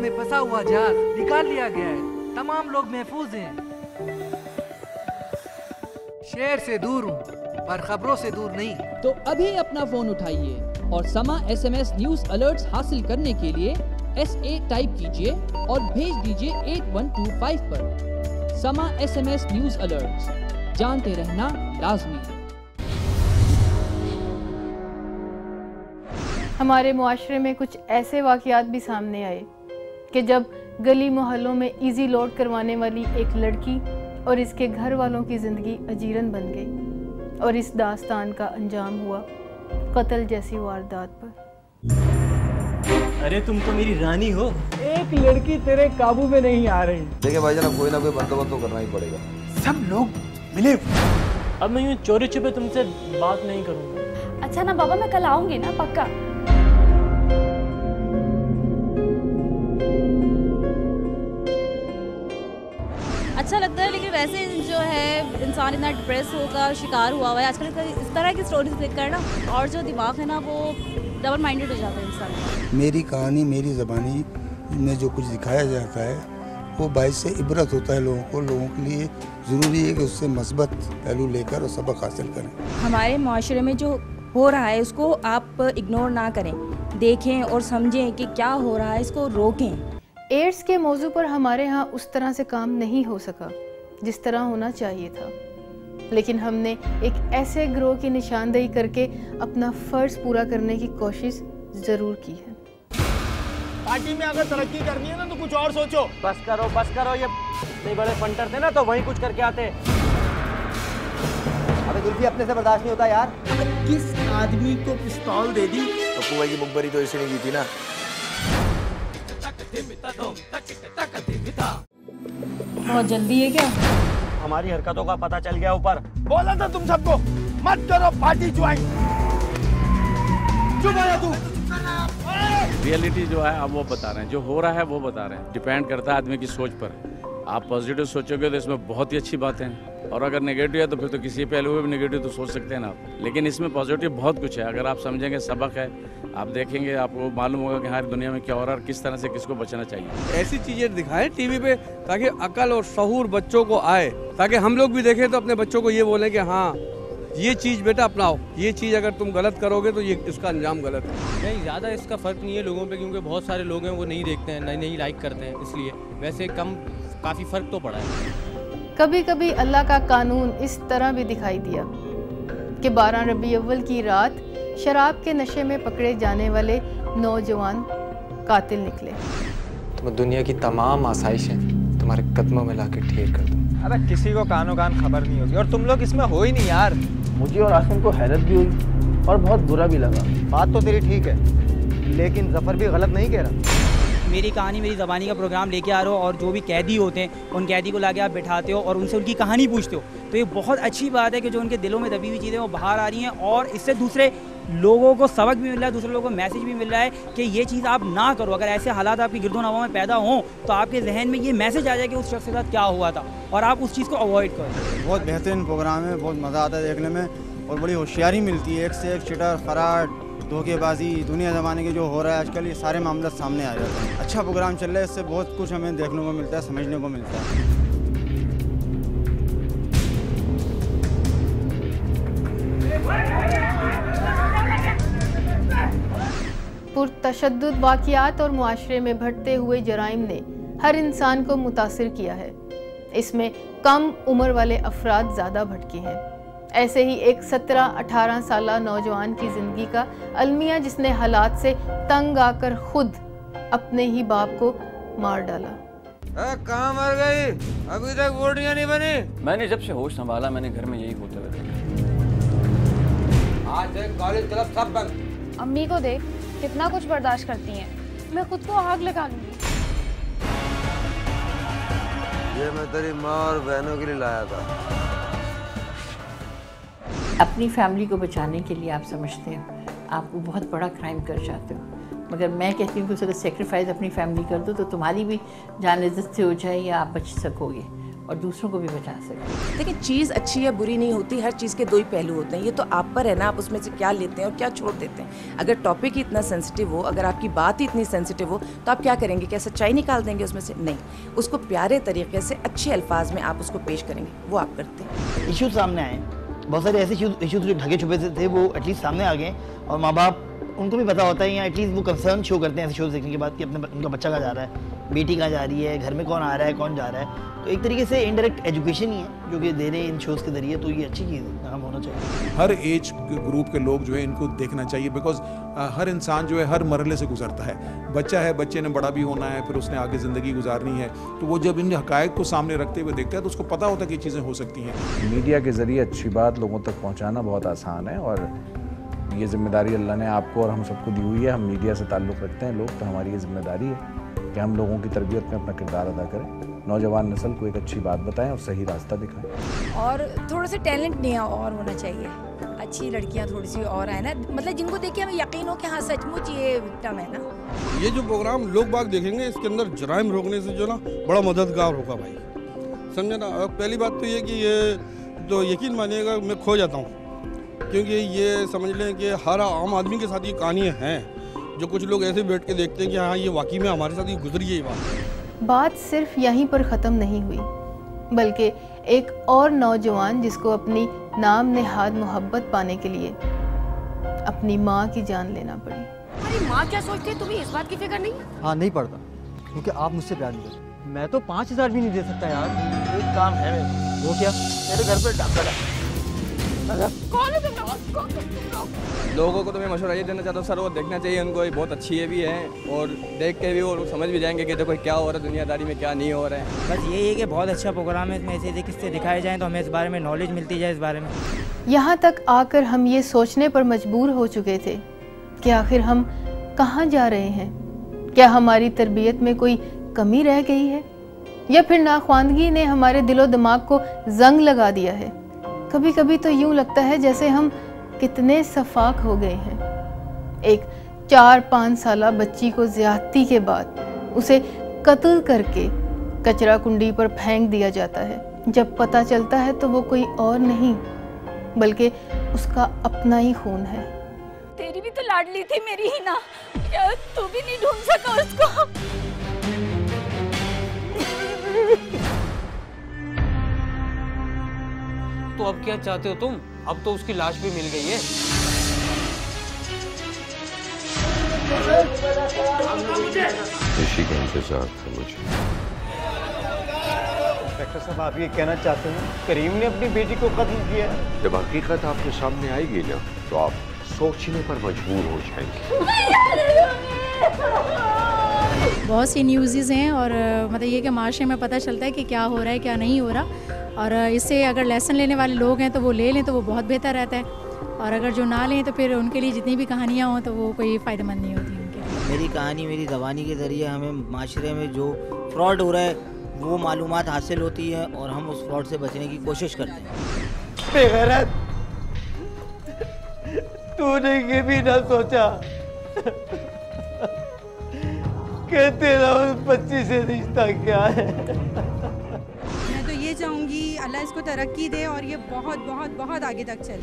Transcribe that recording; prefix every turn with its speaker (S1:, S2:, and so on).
S1: में फंसा हुआ जहाज निकाल लिया गया है। तमाम लोग महफूज हैं। शहर से दूर हूँ पर खबरों से दूर नहीं।
S2: तो अभी अपना फोन उठाइए और समा SMS न्यूज अलर्ट्स हासिल करने के लिए SA टाइप कीजिए और भेज दीजिए 8125 पर। समा SMS न्यूज अलर्ट्स, जानते रहना लाजमी है।
S3: हमारे मुआशरे में कुछ ऐसे वाक़यात भी सामने आए कि जब गली मोहल्लों में इजी लोड करवाने वाली एक लड़की और इसके घर वालों की ज़िंदगी अजीरन बन गई और इस दास्तान का अंजाम हुआ कत्ल जैसी वारदात पर।
S4: अरे तुम तो मेरी रानी हो।
S5: एक लड़की तेरे काबू में नहीं आ रही।
S6: देखिए भाईजान, अब कोई ना कोई बंदोबस्त तो करना ही पड़ेगा।
S5: सब लोग मिले।
S4: अब मैं यूँ चोरी छुपे तुमसे बात नहीं करूँगा।
S7: अच्छा ना बाबा, मैं कल आऊंगी ना पक्का। अच्छा लगता है, लेकिन वैसे जो है इंसान इतना डिप्रेस होगा, शिकार हुआ हुआ है आजकल इस तरह की स्टोरीज देख कर ना, और जो दिमाग है ना वो डबल माइंडेड हो जाता है इंसान।
S8: मेरी कहानी मेरी ज़बानी में जो कुछ दिखाया जाता है वो बाइस से इबरत होता है लोगों के लिए ज़रूरी है कि उससे मस्बत पहलू लेकर और सबक हासिल करें।
S9: हमारे माशरे में जो हो रहा है उसको आप इग्नोर ना करें, देखें और समझें कि क्या हो रहा है, इसको रोकें।
S3: एड्स के मौजू पर हमारे यहाँ उस तरह से काम नहीं हो सका जिस तरह होना चाहिए था, लेकिन हमने एक ऐसे ग्रोह की निशानदेही करके अपना फ़र्ज पूरा करने की कोशिश ज़रूर की है।
S5: पार्टी में अगर तरक्की करनी है ना तो कुछ और सोचो।
S4: बस करो, ये नहीं बड़े फंटर थे ना तो वहीं कुछ करके आते।
S6: अबे जुल्फी अपने से बर्दाश्त नहीं होता यार।
S5: किस आदमी को पिस्तौल दे दी?
S6: तो कुआं की मुखबरी तो इसी ने की थी ना।
S9: बहुत जल्दी है क्या?
S4: हमारी हरकतों का पता चल गया ऊपर।
S5: बोला था तुम सबको मत करो पार्टी ज्वाइन। चुप आया तू।
S10: रियलिटी जो है आप वो बता रहे हैं, जो हो रहा है वो बता रहे हैं। डिपेंड करता है आदमी की सोच पर। आप पॉजिटिव सोचोगे तो इसमें बहुत ही अच्छी बातें हैं, और अगर नेगेटिव है तो फिर तो किसी पहलू में भी नेगेटिव तो सोच सकते हैं ना आप। लेकिन इसमें पॉजिटिव बहुत कुछ है। अगर आप समझेंगे, सबक है, आप देखेंगे, आपको मालूम होगा कि हमारी दुनिया में क्या हो रहा है और किस तरह से किसको बचना चाहिए।
S11: ऐसी चीज़ें दिखाएं टीवी पे ताकि अकल और शऊर बच्चों को आए, ताकि हम लोग भी देखें तो अपने बच्चों को ये बोलें कि हाँ ये चीज़ बेटा अपनाओ, ये चीज़ अगर तुम गलत करोगे तो ये इसका अंजाम गलत है।
S12: नहीं, ज़्यादा इसका फ़र्क नहीं है लोगों पे, क्योंकि बहुत सारे लोग हैं वो नहीं देखते हैं, नहीं लाइक करते हैं, इसलिए वैसे कम काफ़ी फ़र्क तो पड़ा है।
S3: कभी कभी अल्लाह का कानून इस तरह भी दिखाई दिया कि 12 रबी अव्वल की रात शराब के नशे में पकड़े जाने वाले नौजवान कातिल निकले।
S13: तो दुनिया की तमाम आसाइशें तुम्हारे कदमों में लाके ढेर कर दूं।
S5: अबे किसी को कानो कान खबर नहीं होगी, और तुम लोग इसमें हो ही नहीं यार।
S4: मुझे और आसिम को हैरत भी हुई और बहुत बुरा भी लगा।
S6: बात तो तेरी ठीक है, लेकिन जफर भी गलत नहीं कह रहा।
S14: मेरी कहानी मेरी ज़बानी का प्रोग्राम लेके आ रहे हो और जो भी कैदी होते हैं उन कैदी को लाके आप बैठाते हो और उनसे उनकी कहानी पूछते हो, तो ये बहुत अच्छी बात है कि जो उनके दिलों में दबी हुई चीज़ें वो बाहर आ रही हैं, और इससे दूसरे लोगों को सबक भी मिल रहा है, दूसरे लोगों को मैसेज भी मिल रहा है कि ये चीज़ आप ना करो। अगर ऐसे हालात आपकी गिरदोनवा में पैदा हों तो आपके जहन में ये मैसेज आ जाए कि उस शख्स के साथ क्या हुआ था और आप उस चीज़ को अवॉइड करो।
S15: बहुत बेहतरीन प्रोग्राम है, बहुत मज़ा आता है देखने में, और बड़ी होशियारी मिलती है। एक से एक चिटर, फराड, धोखेबाजी, दुनिया ज़माने के जो हो रहा है आजकल, ये सारे मामले सामने आ जाते हैं। अच्छा प्रोग्राम चल रहा है, इससे बहुत कुछ हमें देखने को मिलता है, समझने को मिलता है।
S3: पुरतशद्दुद वाक़यात और मुआशरे में बढ़ते हुए जराइम ने हर इंसान को मुतासिर किया है। इसमें कम उम्र वाले अफराद ज़्यादा भटके हैं। ऐसे ही एक 17-18 साला नौजवान की ज़िंदगी का अलमिया, जिसने हालात से तंग आकर खुद अपने ही बाप को मार डाला।
S6: कहाँ मर गई? अभी तक बोटियां नहीं बनी।
S10: मैंने जब से होश संभाला मैंने घर में यही होते हुए देखा।
S6: आज से कॉलेज क्लब सब बंद।
S7: अम्मी को देख कितना कुछ बर्दाश्त करती हैं, मैं खुद को आग लगा लूंगी।
S6: ये मैं तेरी माँ और बहनों के लिए लाया था।
S16: अपनी फैमिली को बचाने के लिए आप समझते हो आप वो बहुत बड़ा क्राइम कर जाते हो, मगर मैं कहती हूँ कि अगर सेक्रीफाइस अपनी फैमिली कर दो तो तुम्हारी भी जान इज्जत से हो जाए या आप बच सकोगे। और दूसरों को भी बचा सकें।
S17: देखिए, चीज़ अच्छी या बुरी नहीं होती, हर चीज़ के दो ही पहलू होते हैं। ये तो आप पर है ना, आप उसमें से क्या लेते हैं और क्या छोड़ देते हैं। अगर टॉपिक ही इतना सेंसिटिव हो, अगर आपकी बात ही इतनी सेंसिटिव हो, तो आप क्या करेंगे? क्या सच्चाई निकाल देंगे उसमें से? नहीं, उसको प्यारे तरीके से अच्छे अल्फाज में आप उसको पेश करेंगे, वो आप करते हैं।
S18: इश्यूज सामने आए, बहुत सारे ऐसे इश्यूज जो ढके छुपे थे वो एटलीस्ट सामने आ गए, और माँ बाप उनको भी पता होता है, या एटलीस्ट वो कंसर्न शो करते हैं ऐसे शोज देखने के बाद कि उनका बच्चा कहाँ जा रहा है, बेटी कहाँ जा रही है, घर में कौन आ रहा है, कौन जा रहा है। तो एक तरीके से इनडायरेक्ट एजुकेशन ही है जो कि दे रहे हैं इन शोज़ के जरिए, तो ये अच्छी चीज़ है, हम होना चाहिए।
S19: हर एज ग्रुप के लोग जो है इनको देखना चाहिए, बिकॉज हर इंसान जो है हर मरहले से गुजरता है। बच्चा है, बच्चे ने बड़ा भी होना है, फिर उसने आगे ज़िंदगी गुजारनी है, तो वो जब इन हक़ाइक़ को सामने रखते हुए देखता है तो उसको पता होता है कि चीज़ें हो सकती हैं।
S10: मीडिया के ज़रिए अच्छी बात लोगों तक पहुँचाना बहुत आसान है, और ये जिम्मेदारी अल्लाह ने आपको और हम सबको दी हुई है। हम मीडिया से ताल्लुक़ रखते हैं लोग, तो हमारी ये जिम्मेदारी है कि हम लोगों की तरबियत में अपना किरदार अदा करें, नौजवान नस्ल को एक अच्छी बात बताएं और सही रास्ता दिखाएं।
S9: और थोड़ा सा टैलेंट नहीं और होना चाहिए, अच्छी लड़कियां थोड़ी सी और आए ना, मतलब जिनको देख के हमें यकीन हो कि हाँ सचमुच ये विक्टिम है ना।
S5: ये जो प्रोग्राम लोग बाग देखेंगे, इसके अंदर जराइम रोकने से जो ना बड़ा मददगार होगा भाई, समझे ना। पहली बात तो ये कि ये तो यकीन मानिएगा मैं खो जाता हूँ, क्योंकि ये समझ लें कि हर आम आदमी के साथ ये कहानियाँ हैं, जो कुछ लोग ऐसे बैठ के देखते हैं कि हाँ ये वाकई में हमारे साथ ये गुजरी है। ये
S3: बात सिर्फ यहीं पर ख़त्म नहीं हुई, बल्कि एक और नौजवान जिसको अपनी नाम नेहाद मोहब्बत पाने के लिए अपनी माँ की जान लेना पड़ी।
S20: अरे माँ क्या सोचती है, तुम्हें इस बात की फिक्र नहीं?
S21: हाँ नहीं पड़ता, क्योंकि आप मुझसे प्यार नहीं करते। मैं तो 5000 भी नहीं दे सकता यार।
S18: एक काम है मेरा।
S21: वो क्या?
S18: मेरे घर पे डाका है।
S20: कौन है तुम लोग?
S12: लोगों को तो मैं मशवरा ये देना चाहता हूँ, सर वो देखना चाहिए उनको, ये बहुत अच्छी है भी है, और देख के भी वो लोग समझ भी जाएंगे कि देखो क्या हो रहा है दुनियादारी में, क्या नहीं हो रहा है।
S14: बस यही है कि बहुत अच्छा प्रोग्राम है, इसमें ऐसे किस्से दिखाए जाएँ तो हमें इस बारे में नॉलेज मिलती जाए इस बारे में।
S3: यहाँ तक आकर हम ये सोचने पर मजबूर हो चुके थे कि आखिर हम कहाँ जा रहे हैं। क्या हमारी तरबियत में कोई कमी रह गई है, या फिर नाख्वानगी ने हमारे दिलो दिमाग को जंग लगा दिया है। कभी कभी तो यूँ लगता है जैसे हम कितने सफाक हो गए हैं। एक 4-5 साला बच्ची को ज्यादती के बाद उसे कत्ल करके कचरा कुंडी पर फेंक दिया जाता है। जब पता चलता है तो वो कोई और नहीं बल्कि उसका अपना ही खून है।
S20: तेरी भी तो लाडली थी मेरी ही ना, क्या तू भी नहीं ढूंढ सका उसको?
S12: तो अब क्या चाहते हो तुम? अब तो उसकी लाश भी मिल गई है।
S22: इसी का इंतजार था मुझे।
S4: इंस्पेक्टर साहब, आप ये कहना चाहते हैं करीम ने अपनी बेटी को कत्ल किया?
S22: जब हकीकत आपके सामने आएगी ना, तो आप सोचने पर मजबूर हो जाएंगे।
S23: बहुत सी न्यूज़ हैं, और मतलब ये कि माशरे में पता चलता है कि क्या हो रहा है क्या नहीं हो रहा, और इससे अगर लेसन लेने वाले लोग हैं तो वो ले लें तो वो बहुत बेहतर रहता है, और अगर जो ना लें तो फिर उनके लिए जितनी भी कहानियाँ हों तो वो कोई फ़ायदेमंद नहीं होती उनके लिए।
S24: मेरी कहानी मेरी ज़बानी के ज़रिए हमें माशरे में जो फ्रॉड हो रहा है वो मालूमात हासिल होती है, और हम उस फ्रॉड से बचने की कोशिश करते हैं।
S4: बेगैरत, तूने ये भी ना सोचा कि तेरा उस बच्ची से रिश्ता क्या है?
S25: मैं तो ये चाहूँगी अल्लाह इसको तरक्की दे और ये बहुत बहुत बहुत आगे तक चले।